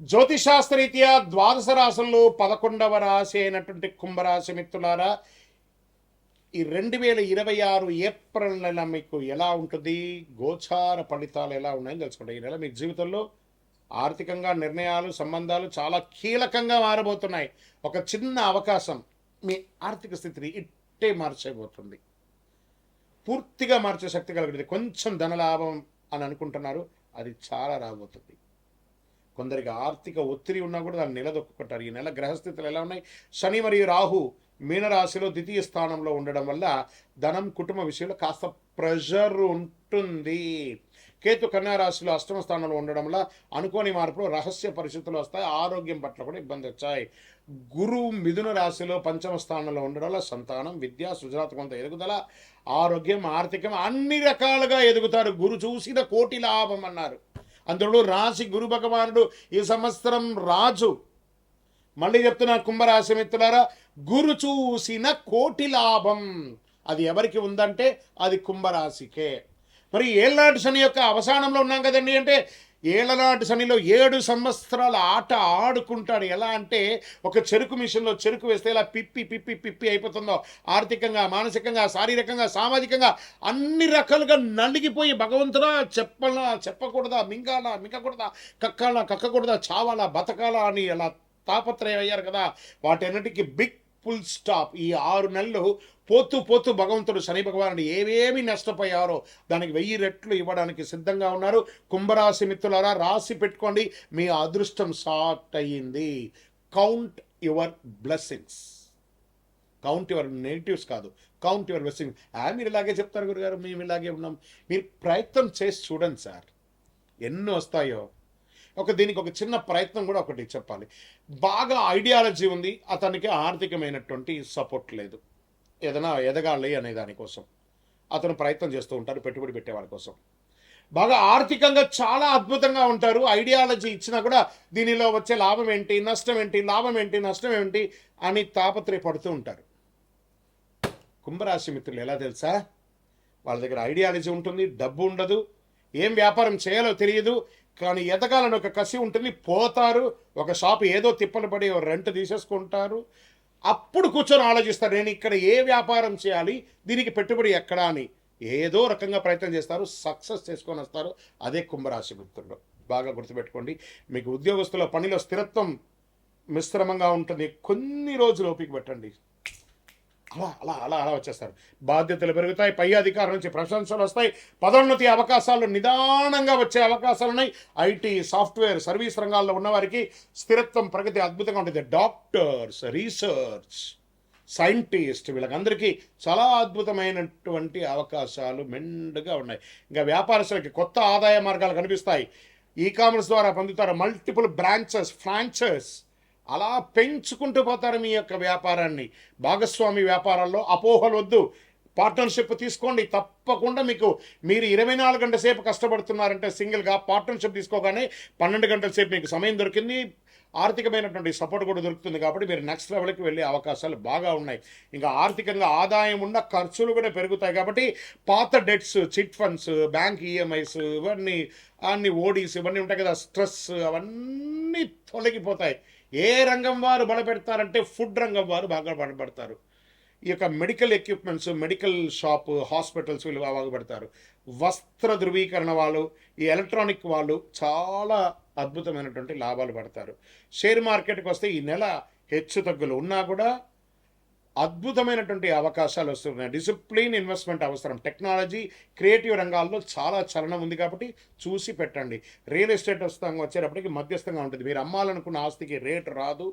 జ్యోతిషాస్త్రరీత్యా ద్వాదశ రాశుల్లో 11వ రాశి అయినటువంటి కుంభరాశి మిత్రులారా, ఈ 2026 ఏప్రిల్ నెల మీకు ఎలా ఉంటుంది, గోచార ఫలితాలు ఎలా ఉన్నాయని తెలుసుకుంటాం. ఈ నెల మీ జీవితంలో ఆర్థికంగా నిర్ణయాలు, సంబంధాలు చాలా కీలకంగా మారబోతున్నాయి. ఒక చిన్న అవకాశం మీ ఆర్థిక స్థితిని ఇట్టే మార్చేయబోతుంది, పూర్తిగా మార్చే శక్తి కలిగింది. కొంచెం ధనలాభం అని అనుకుంటున్నారు, అది చాలా రాబోతుంది. కొందరికి ఆర్థిక ఒత్తిడి ఉన్నా కూడా దాన్ని నిలదొక్కుంటారు. ఈ నెల గ్రహస్థితులు ఎలా ఉన్నాయి? శని మరియు రాహు మీనరాశిలో ద్వితీయ స్థానంలో ఉండడం వల్ల ధనం, కుటుంబ విషయంలో కాస్త ప్రెషర్ ఉంటుంది. కేతు కన్యా రాశిలో అష్టమ స్థానంలో ఉండడం వల్ల అనుకోని మార్పులు, రహస్య పరిస్థితులు వస్తాయి. ఆరోగ్యం పట్ల కూడా ఇబ్బంది వచ్చాయి. గురు మిథున రాశిలో పంచమ స్థానంలో ఉండడం వల్ల సంతానం, విద్య, సృజనాత్మకత ఎదుగుదల, ఆరోగ్యం, ఆర్థికం అన్ని రకాలుగా ఎదుగుతారు. గురు చూసిన కోటి లాభం అన్నారు. అందులో రాశి గురు భగవానుడు ఈ సంవత్సరం రాజు. మళ్ళీ చెప్తున్నా కుంభరాశి మిత్రులారా, గురు చూసిన కోటి లాభం అది ఎవరికి ఉందంటే అది కుంభరాశికే. మరి ఏళ్ళనాటి శని యొక్క అవసానంలో ఉన్నాం కదండి. అంటే ఏళ్ళనాటి శనిలో 7 సంవత్సరాల ఆట ఆడుకుంటాడు. ఎలా అంటే ఒక చెరుకు మిషన్లో చెరుకు వేస్తే ఇలా పిప్పి పిప్పి పిప్పి అయిపోతుందో, ఆర్థికంగా, మానసికంగా, శారీరకంగా, సామాజికంగా అన్ని రకాలుగా నలిగిపోయి భగవంతుడా చెప్పాలా, చెప్పకూడదా, మింగాలా, మింగకూడదా, కక్కాలా, కక్కకూడదా, చావాలా, బతకాలా అని అలా తాపత్రయం అయ్యారు కదా. వాటన్నిటికీ బిగ్ ఫుల్ స్టాప్. ఈ 6 నెలలు పోతూ పోతూ భగవంతుడు శని భగవానుడు ఏవేమి నష్టపోయారో దానికి 1000 రెట్లు ఇవ్వడానికి సిద్ధంగా ఉన్నారు. కుంభరాశి మిత్రులారా, రాసి పెట్టుకోండి, మీ అదృష్టం స్టార్ట్ అయ్యింది. Count your blessings, count your negatives కాదు, కౌంట్ యువర్ బ్లెస్సింగ్స్. మీరు ఇలాగే చెప్తారు గురుగారు, మేము ఇలాగే ఉన్నాం. మీరు ప్రయత్నం చేసి చూడండి సార్, ఎన్ని వస్తాయో. దీనికి ఒక చిన్న ప్రయత్నం కూడా ఒకటి చెప్పాలి. బాగా ఐడియాలజీ ఉంది, అతనికి ఆర్థికమైనటువంటి సపోర్ట్ లేదు, ఏదైనా ఎదగాలి అనే దానికోసం అతను ప్రయత్నం చేస్తూ ఉంటారు, పెట్టుబడి పెట్టేవాడి కోసం. బాగా ఆర్థికంగా చాలా అద్భుతంగా ఉంటారు, ఐడియాలజీ ఇచ్చినా కూడా దీనిలో వచ్చే లాభం ఏంటి, నష్టం ఏంటి, లాభం ఏంటి, నష్టం ఏంటి అని తాపత్రయపడుతూ ఉంటారు. కుంభరాశి మిత్రులు ఎలా తెలుసా? వాళ్ళ దగ్గర ఐడియాలజీ ఉంటుంది, డబ్బు ఉండదు, ఏం వ్యాపారం చేయాలో తెలియదు, కానీ ఎదగాలని ఒక కసి ఉంటుంది. పోతారు, ఒక షాపు ఏదో తిప్పలు పడి రెంట్ తీసేసుకుంటారు. అప్పుడు కూర్చొని ఆలోచిస్తారు, నేను ఇక్కడ ఏ వ్యాపారం చేయాలి, దీనికి పెట్టుబడి ఎక్కడా అని ఏదో రకంగా ప్రయత్నం చేస్తారు, సక్సెస్ చేసుకొని వస్తారు. అదే కుంభరాశి మిత్రులు. బాగా గుర్తుపెట్టుకోండి. మీకు ఉద్యోగస్తుల పనిలో స్థిరత్వం మిశ్రమంగా ఉంటుంది, కొన్ని రోజులు ఓపిక పెట్టండి, అలా అలా అలా అలా వచ్చేస్తారు. బాధ్యతలు పెరుగుతాయి, పై అధికారుల నుంచి ప్రశంసలు వస్తాయి, పదోన్నతి అవకాశాలు నిదానంగా వచ్చే అవకాశాలు ఉన్నాయి. ఐటీ, సాఫ్ట్వేర్, సర్వీస్ రంగాల్లో ఉన్నవారికి స్థిరత్వం, ప్రగతి అద్భుతంగా ఉంటుంది. డాక్టర్స్, రీసెర్చ్ సైంటిస్ట్, వీళ్ళకందరికీ చాలా అద్భుతమైనటువంటి అవకాశాలు మెండుగా ఉన్నాయి. ఇంకా వ్యాపారస్తులకి కొత్త ఆదాయ మార్గాలు కనిపిస్తాయి. ఈ కామర్స్ ద్వారా పొందుతారు, మల్టిపుల్ బ్రాంచెస్, ఫ్రాంచైజ్ అలా పెంచుకుంటూ పోతారు మీ యొక్క వ్యాపారాన్ని. భాగస్వామి వ్యాపారాల్లో అపోహలు వద్దు, పార్ట్నర్షిప్ తీసుకోండి. తప్పకుండా మీరు 24 గంటల సేపు కష్టపడుతున్నారంటే సింగిల్గా పార్ట్నర్షిప్ తీసుకోగానే 12 గంటల సేపు మీకు సమయం దొరికింది, ఆర్థికమైనటువంటి సపోర్ట్ కూడా దొరుకుతుంది. కాబట్టి మీరు నెక్స్ట్ లెవెల్కి వెళ్ళే అవకాశాలు బాగా ఉన్నాయి. ఇంకా ఆర్థికంగా ఆదాయం ఉన్న ఖర్చులు కూడా పెరుగుతాయి. కాబట్టి పాత debts, chit funds, bank EMIs, అన్ని ఓడీస్ ఇవన్నీ ఉంటాయి కదా, స్ట్రెస్ అవన్నీ తొలగిపోతాయి. ఏ రంగం వారు బలపెడతారంటే ఫుడ్ రంగం వారు బాగా బలపడతారు. ఈ యొక్క medical equipments, medical shop, hospitals వీళ్ళు బాగా పెడతారు. వస్త్ర ధృవీకరణ వాళ్ళు, ఈ ఎలక్ట్రానిక్ వాళ్ళు చాలా అద్భుతమైనటువంటి లాభాలు పడతారు. షేర్ మార్కెట్కి వస్తే ఈ నెల హెచ్చు తగ్గులు ఉన్నా కూడా అద్భుతమైనటువంటి అవకాశాలు వస్తున్నాయి. డిసిప్లిన్ ఇన్వెస్ట్మెంట్ అవసరం. టెక్నాలజీ, క్రియేటివ్ రంగాల్లో చాలా చలనం ఉంది కాబట్టి చూసి పెట్టండి. రియల్ ఎస్టేట్ వచ్చేటప్పటికి మధ్యస్థంగా ఉంటుంది. మీరు అమ్మాలనుకున్న ఆస్తికి రేటు రాదు.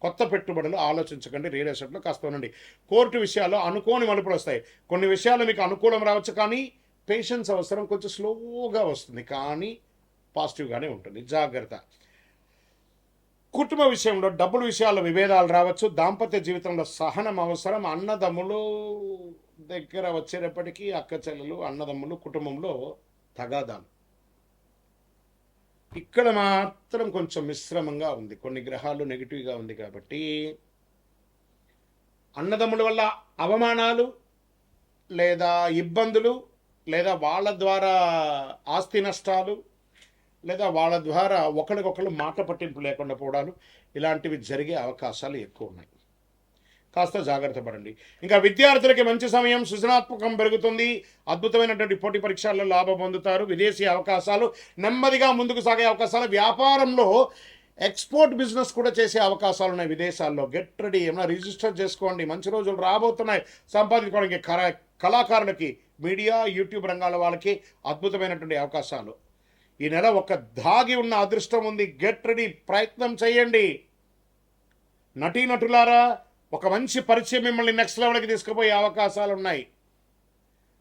కొత్త పెట్టుబడులు ఆలోచించకండి, రియల్ ఎస్టేట్లో కాస్త ఉండండి. కోర్టు విషయాల్లో అనుకోని మలుపులు వస్తాయి. కొన్ని విషయాలు మీకు అనుకూలం రావచ్చు, కానీ పేషెన్స్ అవసరం, కొంచెం స్లోగా వస్తుంది, కానీ పాజిటివ్గానే ఉంటుంది. జాగ్రత్త. కుటుంబ విషయంలో, డబ్బుల విషయాల్లో విభేదాలు రావచ్చు. దాంపత్య జీవితంలో సహనం అవసరం. అన్నదమ్ములు దగ్గర వచ్చేటప్పటికీ అక్క చెల్లెలు, అన్నదమ్ములు, కుటుంబంలో తగాదాలు. ఇక్కడ మాత్రం కొంచెం మిశ్రమంగా ఉంది, కొన్ని గ్రహాలు నెగిటివ్గా ఉంది. కాబట్టి అన్నదమ్ముల వల్ల అవమానాలు లేదా ఇబ్బందులు, లేదా వాళ్ళ ద్వారా ఆస్తి నష్టాలు, లేదా వాళ్ళ ద్వారా ఒకరికొకరు మాట పట్టింపు లేకుండా పోవడాలు ఇలాంటివి జరిగే అవకాశాలు ఎక్కువ ఉన్నాయి. కాస్త జాగ్రత్త పడండి. ఇంకా విద్యార్థులకి మంచి సమయం, సృజనాత్మకం పెరుగుతుంది, అద్భుతమైనటువంటి పోటీ పరీక్షల్లో లాభం పొందుతారు, విదేశీ అవకాశాలు నెమ్మదిగా ముందుకు సాగే అవకాశాలు, వ్యాపారంలో ఎక్స్పోర్ట్ బిజినెస్ కూడా చేసే అవకాశాలు ఉన్నాయి విదేశాల్లో. గెట్ రెడీ, ఏమైనా రిజిస్టర్ చేసుకోండి, మంచి రోజులు రాబోతున్నాయి. సంపాదించుకోవడానికి కళాకారులకి, మీడియా, యూట్యూబ్ రంగాల వాళ్ళకి అద్భుతమైనటువంటి అవకాశాలు. ఈ నెల ఒక దాగి ఉన్న అదృష్టం ఉంది. గెట్ రెడీ, ప్రయత్నం చేయండి. నటీనటులారా, ఒక మంచి పరిచయం మిమ్మల్ని నెక్స్ట్ లెవెల్కి తీసుకుపోయే అవకాశాలు ఉన్నాయి.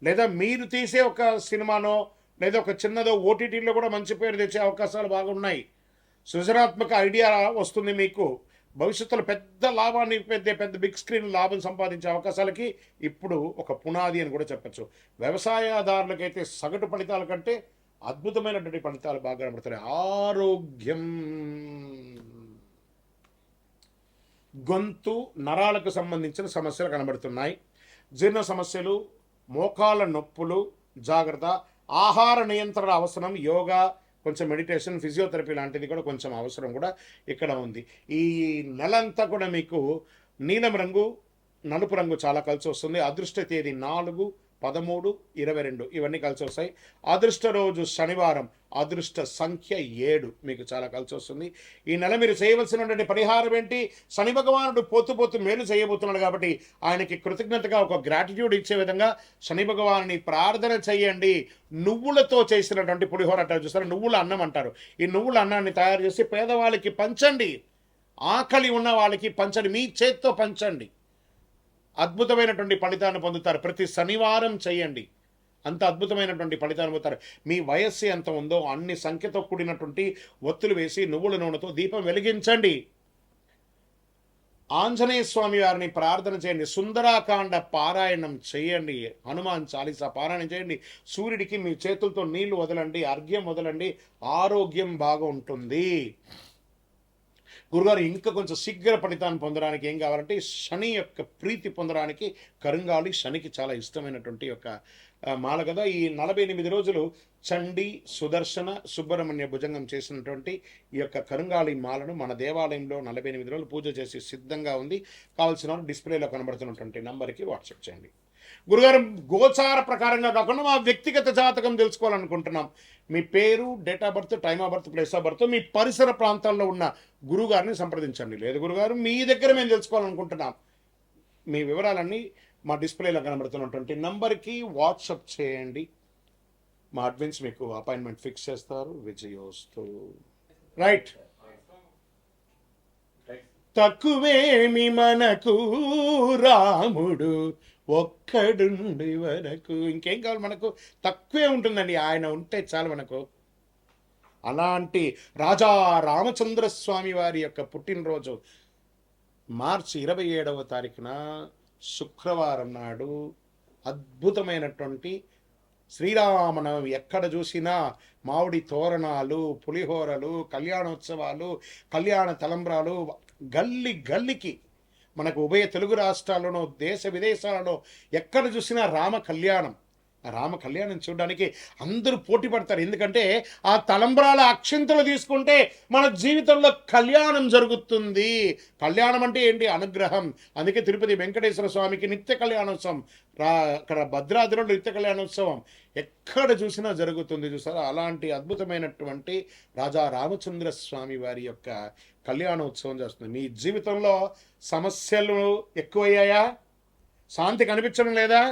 లేదా మీరు తీసే ఒక సినిమానో లేదా ఒక చిన్నదో ఓటీటీలో కూడా మంచి పేరు తెచ్చే అవకాశాలు బాగున్నాయి. సృజనాత్మక ఐడియా వస్తుంది మీకు. భవిష్యత్తులో పెద్ద లాభాన్ని పెద్ద బిగ్ స్క్రీన్ లాభం సంపాదించే అవకాశాలకి ఇప్పుడు ఒక పునాది అని కూడా చెప్పచ్చు. వ్యవసాయదారులకైతే సగటు ఫలితాల కంటే అద్భుతమైనటువంటి ఫలితాలు బాగా కనబడుతున్నాయి. ఆరోగ్యం, గొంతు నరాలకు సంబంధించిన సమస్యలు కనబడుతున్నాయి. జీర్ణ సమస్యలు, మోకాళ్ళ నొప్పులు, జాగ్రత్త. ఆహార నియంత్రణ అవసరం. యోగా, కొంచెం మెడిటేషన్, ఫిజియోథెరపీ లాంటిది కూడా కొంచెం అవసరం కూడా ఇక్కడ ఉంది. ఈ నెలంతా కూడా మీకు నీలం రంగు, నలుపు రంగు చాలా కలిసి వస్తుంది. అదృష్ట తేదీ 4, 13, 22 ఇవన్నీ కలిసి వస్తాయి. అదృష్ట రోజు శనివారం, అదృష్ట సంఖ్య 7 మీకు చాలా కలిసి వస్తుంది. ఈ నెల మీరు చేయవలసినటువంటి పరిహారం ఏంటి? శని భగవానుడు పోతూ మేలు చేయబోతున్నాడు కాబట్టి ఆయనకి కృతజ్ఞతగా ఒక గ్రాటిట్యూడ్ ఇచ్చే విధంగా శని భగవానుని ప్రార్థన చేయండి. నువ్వులతో చేసినటువంటి పులిహోర అంటారు చూస్తారు, నువ్వుల అన్నం అంటారు. ఈ నువ్వుల అన్నాన్ని తయారు చేసి పేదవాళ్ళకి పంచండి, ఆకలి ఉన్న వాళ్ళకి పంచండి, మీ చేత్తో పంచండి. అద్భుతమైనటువంటి ఫలితాన్ని పొందుతారు. ప్రతి శనివారం చేయండి, అంత అద్భుతమైనటువంటి ఫలితాన్ని పొందుతారు. మీ వయస్సు ఎంత ఉందో అన్ని సంఖ్యతో కూడినటువంటి ఒత్తులు వేసి నువ్వుల నూనెతో దీపం వెలిగించండి. ఆంజనేయ స్వామి వారిని ప్రార్థన చేయండి. సుందరాకాండ పారాయణం చేయండి. హనుమాన్ చాలీసా పారాయణం చేయండి. సూర్యుడికి మీ చేతులతో నీళ్లు వదలండి, అర్ఘ్యం వదలండి. ఆరోగ్యం బాగా ఉంటుంది. గురుగారు ఇంకా కొంచెం శీఘ్ర ఫలితాన్ని పొందడానికి ఏం కావాలంటే శని యొక్క ప్రీతి పొందడానికి కరుంగాలి శనికి చాలా ఇష్టమైనటువంటి యొక్క మాల కదా. ఈ 48 రోజులు చండి, సుదర్శన, సుబ్రహ్మణ్య భుజంగం చేసినటువంటి ఈ యొక్క కరుంగాలి మాలను మన దేవాలయంలో 48 రోజులు పూజ చేసి సిద్ధంగా ఉంది. కావాల్సిన డిస్ప్లేలో కనబడుతున్నటువంటి నంబర్కి వాట్సాప్ చేయండి. గురుగారు గోచార ప్రకారంగా కాకుండా మా వ్యక్తిగత జాతకం తెలుసుకోవాలనుకుంటున్నాం. మీ పేరు, date of birth, time of birth, place of birth, మీ పరిసర ప్రాంతాల్లో ఉన్న గురుగారిని సంప్రదించండి. లేదు గురుగారు మీ దగ్గర మేము తెలుసుకోవాలనుకుంటున్నాం, మీ వివరాలన్నీ మా డిస్ప్లేలో కనబడుతున్నటువంటి నంబర్కి వాట్సాప్ చేయండి. మా అడ్మిన్స్ మీకు అపాయింట్మెంట్ ఫిక్స్ చేస్తారు. విజయోస్తు. రైట్. తక్కువేమి మనకు రాముడు ఒక్కడుండి వరకు. ఇంకేం కావాలి మనకు? తక్కువే ఉంటుందండి, ఆయన ఉంటే చాలు మనకు. అలాంటి రాజా రామచంద్ర స్వామి వారి యొక్క పుట్టినరోజు మార్చి 27వ తారీఖున శుక్రవారం నాడు అద్భుతమైనటువంటి శ్రీరామనవమి. ఎక్కడ చూసినా మామిడి తోరణాలు, పులిహోరలు, కళ్యాణోత్సవాలు, కళ్యాణ తలంబ్రాలు. గల్లి గల్లికి మనకు ఉభయ తెలుగు రాష్ట్రాల్లోనూ దేశ విదేశాలలో ఎక్కడ చూసినా రామ కళ్యాణం. ఆ రామ కళ్యాణం చూడడానికి అందరూ పోటీ పడతారు. ఎందుకంటే ఆ తలంబ్రాల అక్షింతలు తీసుకుంటే మన జీవితంలో కళ్యాణం జరుగుతుంది. కళ్యాణం అంటే ఏంటి? అనుగ్రహం. అందుకే తిరుపతి వెంకటేశ్వర స్వామికి నిత్య కళ్యాణోత్సవం, అక్కడ భద్రాద్రిలో నిత్య కళ్యాణోత్సవం ఎక్కడ చూసినా జరుగుతుంది. చూసారా? అలాంటి అద్భుతమైనటువంటి రాజా రామచంద్ర స్వామి వారి యొక్క కళ్యాణోత్సవం చేస్తుంది. మీ జీవితంలో సమస్యలు ఎక్కువయ్యాయా? శాంతి కనిపించడం లేదా?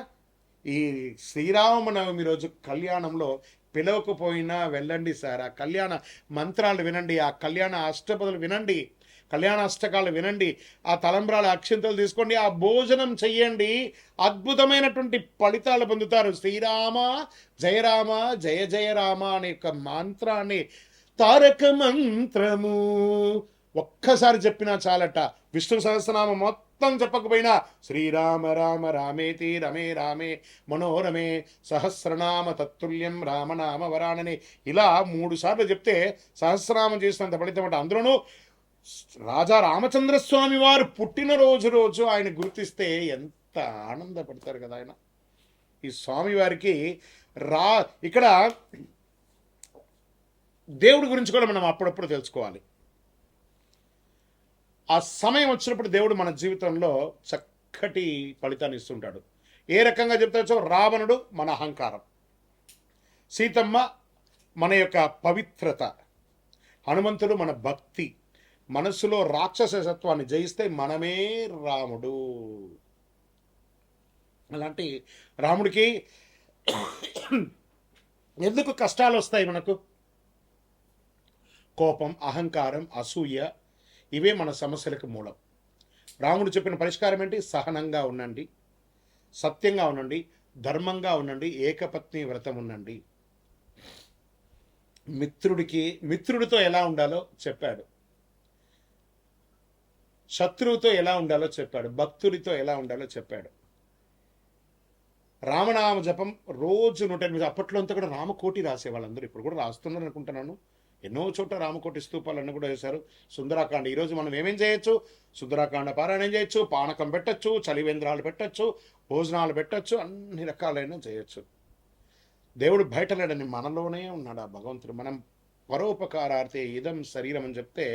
ఈ శ్రీరామనవమి రోజు కళ్యాణంలో పిలవకపోయినా వెళ్ళండి సార్. ఆ కళ్యాణ మంత్రాలు వినండి, ఆ కళ్యాణ అష్టపదులు వినండి, కళ్యాణ అష్టకాలు వినండి, ఆ తలంబ్రాల అక్షింతలు తీసుకోండి, ఆ భోజనం చెయ్యండి. అద్భుతమైనటువంటి ఫలితాలు పొందుతారు. శ్రీరామ జయ రామ జయ జయ రామ అనే యొక్క మంత్రాన్ని, తారక మంత్రము ఒక్కసారి చెప్పినా చాలట. విష్ణు సహస్రనామం మొత్తం చెప్పకపోయినా శ్రీరామ రామ రామేతి రమే రామే మనోరమే సహస్రనామ తత్తుల్యం రామనామ వరానని ఇలా 3 సార్లు చెప్తే సహస్రనామం చేసినంత ఫలితం అంట. అందులోనూ రాజా రామచంద్రస్వామి వారు పుట్టినరోజు ఆయన గుర్తిస్తే ఎంత ఆనందపడతారు కదా ఆయన. ఈ స్వామివారికి ఇక్కడ దేవుడి గురించి కూడా మనం అప్పుడప్పుడు తెలుసుకోవాలి. ఆ సమయం వచ్చినప్పుడు దేవుడు మన జీవితంలో చక్కటి ఫలితాన్ని ఇస్తుంటాడు. ఏ రకంగా చెప్తాచో, రావణుడు మన అహంకారం, సీతమ్మ మన యొక్క పవిత్రత, హనుమంతుడు మన భక్తి, మనస్సులో రాక్షసత్వాన్ని జయిస్తే మనమే రాముడు. అలాంటి రాముడికి ఎందుకు కష్టాలు వస్తాయి మనకు? కోపం, అహంకారం, అసూయ, ఇవే మన సమస్యలకు మూలం. రాముడు చెప్పిన పరిష్కారం ఏంటి? సహనంగా ఉండండి, సత్యంగా ఉండండి, ధర్మంగా ఉండండి, ఏకపత్ని వ్రతం ఉండండి. మిత్రుడితో ఎలా ఉండాలో చెప్పాడు, శత్రువుతో ఎలా ఉండాలో చెప్పాడు, భక్తుడితో ఎలా ఉండాలో చెప్పాడు. రామనామ జపం రోజు 108. అప్పట్లో అంతా కూడా రామకోటి రాసేవాళ్ళందరూ, ఇప్పుడు కూడా రాస్తున్నారు అనుకుంటున్నాను. ఎన్నో చోట్ల రామకోటి స్తూపాలన్నీ కూడా వేశారు. సుందరాకాండ, ఈరోజు మనం ఏమేం చేయొచ్చు? సుందరాకాండ పారాయణం చేయొచ్చు, పానకం పెట్టచ్చు, చలివేంద్రాలు పెట్టచ్చు, భోజనాలు పెట్టచ్చు, అన్ని రకాలైన చేయొచ్చు. దేవుడు బయట లేడని మనలోనే ఉన్నాడు ఆ భగవంతుడు. మనం పరోపకారార్థే ఇదం శరీరం అని చెప్తే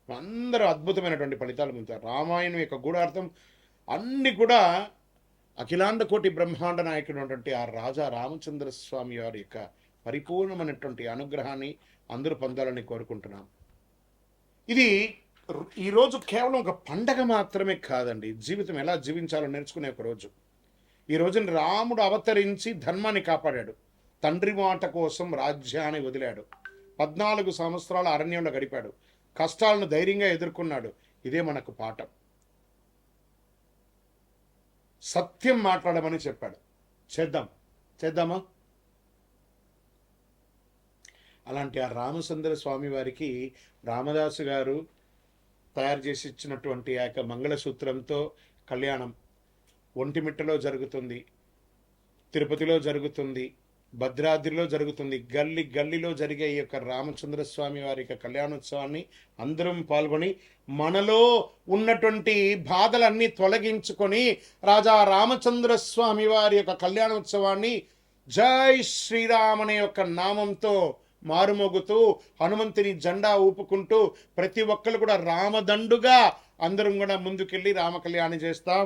అందరూ అద్భుతమైనటువంటి ఫలితాలు పొందుతారు. రామాయణం యొక్క గూఢార్థం అన్ని కూడా అఖిలాండ కోటి బ్రహ్మాండ నాయకుడు ఉన్నటువంటి ఆ రాజా రామచంద్ర స్వామి వారి యొక్క పరిపూర్ణమైనటువంటి అనుగ్రహాన్ని అందరూ పొందాలని కోరుకుంటున్నాం. ఇది ఈరోజు కేవలం ఒక పండగ మాత్రమే కాదండి, జీవితం ఎలా జీవించాలో నేర్చుకునే ఒక రోజు. ఈ రోజున రాముడు అవతరించి ధర్మాన్ని కాపాడాడు, తండ్రి మాట కోసం రాజ్యాన్ని వదిలాడు, 14 సంవత్సరాల అరణ్యంలో గడిపాడు, కష్టాలను ధైర్యంగా ఎదుర్కొన్నాడు. ఇదే మనకు పాఠం. సత్యం మాట్లాడమని చెప్పాడు, చేద్దామా? అలాంటి ఆ రామచంద్ర స్వామి వారికి రామదాసు గారు తయారు చేసి ఇచ్చినటువంటి ఆ యొక్క మంగళసూత్రంతో కళ్యాణం ఒంటిమిట్టలో జరుగుతుంది, తిరుపతిలో జరుగుతుంది, భద్రాద్రిలో జరుగుతుంది. గల్లీలో జరిగే ఈ యొక్క రామచంద్ర స్వామి వారి యొక్క కళ్యాణోత్సవాన్ని అందరం పాల్గొని మనలో ఉన్నటువంటి బాధలన్నీ తొలగించుకొని రాజా రామచంద్ర స్వామి వారి యొక్క కళ్యాణోత్సవాన్ని జై శ్రీరామ్ అనే యొక్క నామంతో మారుమోగుతూ హనుమంతుని జెండా ఊపుకుంటూ ప్రతి ఒక్కరు కూడా రామదండుగా అందరం కూడా ముందుకెళ్ళి రామ కళ్యాణం చేస్తాం.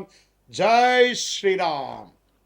జై శ్రీరామ్.